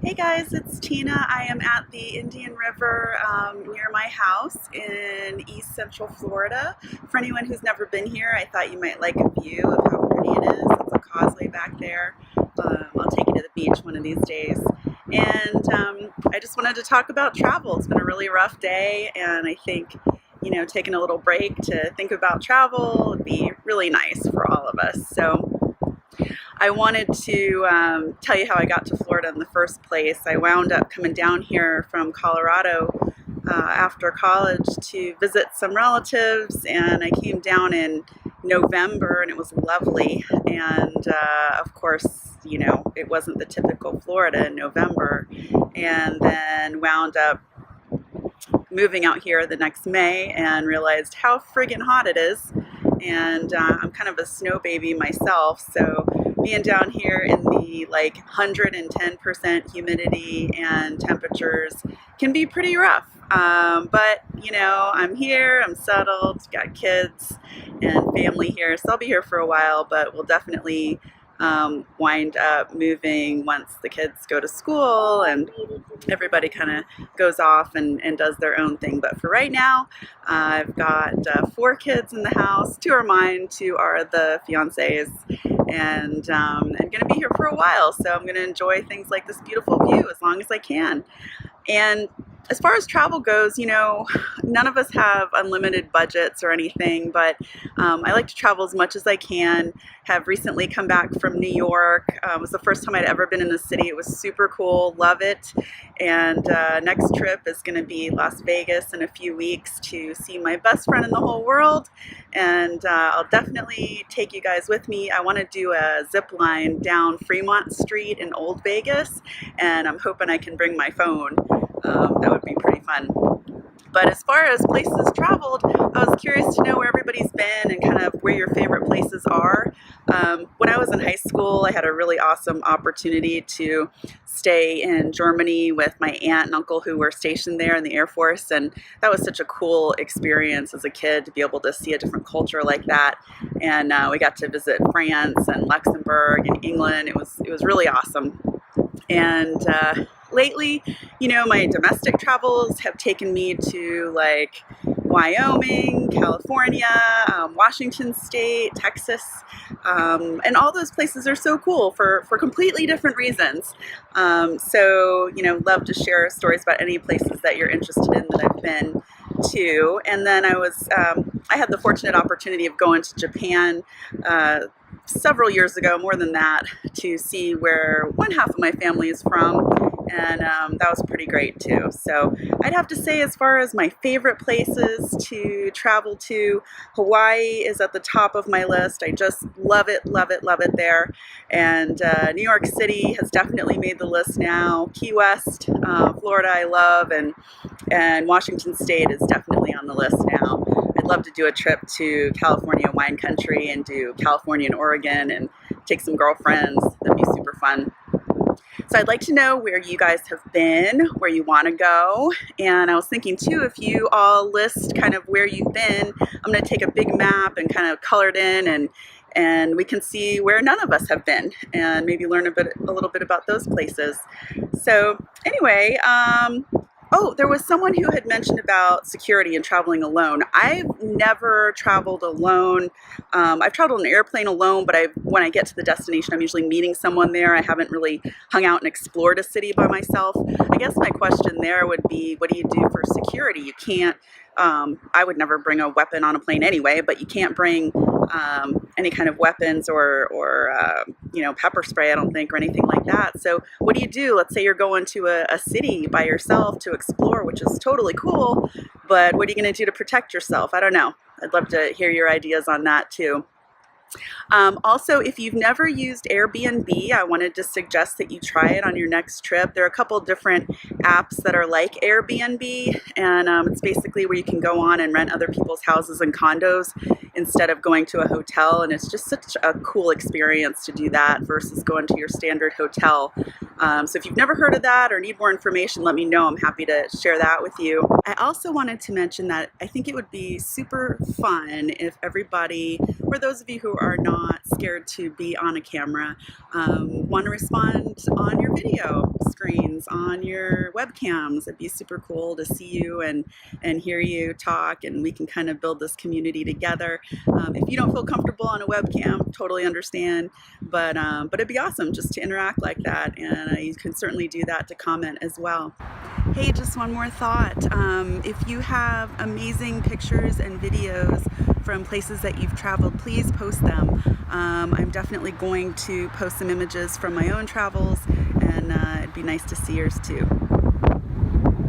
Hey guys, it's Tina. I am at the Indian River near my house in East Central Florida. For anyone who's never been here, I thought you might like a view of how pretty it is. It's a causeway back there. I'll take you to the beach one of these days. And I just wanted to talk about travel. It's been a really rough day, and I think taking a little break to think about travel would be really nice for all of us. So I wanted to tell you how I got to Florida in the first place. I wound up coming down here from Colorado after college to visit some relatives, and I came down in November, and it was lovely. And of course, it wasn't the typical Florida in November, and then wound up moving out here the next May and realized how friggin' hot it is. And I'm kind of a snow baby myself, so being down here in the 110% humidity and temperatures can be pretty rough. But I'm here, I'm settled, got kids and family here, so I'll be here for a while, but we'll definitely wind up moving once the kids go to school and everybody kind of goes off and does their own thing. But for right now, I've got 4 kids in the house. 2 are mine, 2 are the fiancés, and I'm going to be here for a while, so I'm going to enjoy things like this beautiful view as long as I can. And as far as travel goes, none of us have unlimited budgets or anything, but I like to travel as much as I can. Have recently come back from New York. It was the first time I'd ever been in the city. It was super cool, love it. And next trip is going to be Las Vegas in a few weeks to see my best friend in the whole world. And I'll definitely take you guys with me. I want to do a zip line down Fremont Street in Old Vegas, and I'm hoping I can bring my phone. That would be pretty fun. But as far as places traveled, I was curious to know where everybody's been and kind of where your favorite places are. When I was in high school, I had a really awesome opportunity to stay in Germany with my aunt and uncle who were stationed there in the Air Force, and that was such a cool experience as a kid to be able to see a different culture like that. And we got to visit France and Luxembourg and England. It was really awesome. And lately, my domestic travels have taken me to Wyoming, California, Washington State, Texas, and all those places are so cool for completely different reasons. So, love to share stories about any places that you're interested in that I've been to. And then I had the fortunate opportunity of going to Japan several years ago, more than that, to see where one half of my family is from, and that was pretty great too. So I'd have to say, as far as my favorite places to travel to, Hawaii is at the top of my list. I just love it, love it, love it there. And New York City has definitely made the list now. Key West, Florida I love, and Washington State is definitely on the list now. I'd love to do a trip to California wine country and do California and Oregon and take some girlfriends. That'd be super fun. So I'd like to know where you guys have been, where you want to go. And I was thinking too, if you all list kind of where you've been, I'm going to take a big map and kind of color it in, and we can see where none of us have been and maybe learn a little bit about those places. So anyway, oh, there was someone who had mentioned about security and traveling alone. I've never traveled alone. I've traveled on an airplane alone, but when I get to the destination, I'm usually meeting someone there. I haven't really hung out and explored a city by myself. I guess my question there would be, what do you do for security? You can't, I would never bring a weapon on a plane anyway, but you can't bring any kind of weapons or pepper spray, I don't think, or anything like that. So what do you do? Let's say you're going to a city by yourself to explore, which is totally cool, but what are you going to do to protect yourself? I don't know. I'd love to hear your ideas on that too. Also, if you've never used Airbnb, I wanted to suggest that you try it on your next trip. There are a couple different apps that are like Airbnb, and it's basically where you can go on and rent other people's houses and condos instead of going to a hotel, and it's just such a cool experience to do that versus going to your standard hotel. So if you've never heard of that or need more information, let me know. I'm happy to share that with you. I also wanted to mention that I think it would be super fun if everybody, for those of you who are not scared to be on a camera, want to respond on your video screens, on your webcams. It'd be super cool to see you and hear you talk, and we can kind of build this community together. If you don't feel comfortable on a webcam, totally understand, but it'd be awesome just to interact like that, and you can certainly do that to comment as well. Hey, just one more thought. If you have amazing pictures and videos from places that you've traveled, please post them. I'm definitely going to post some images from my own travels, and it'd be nice to see yours too.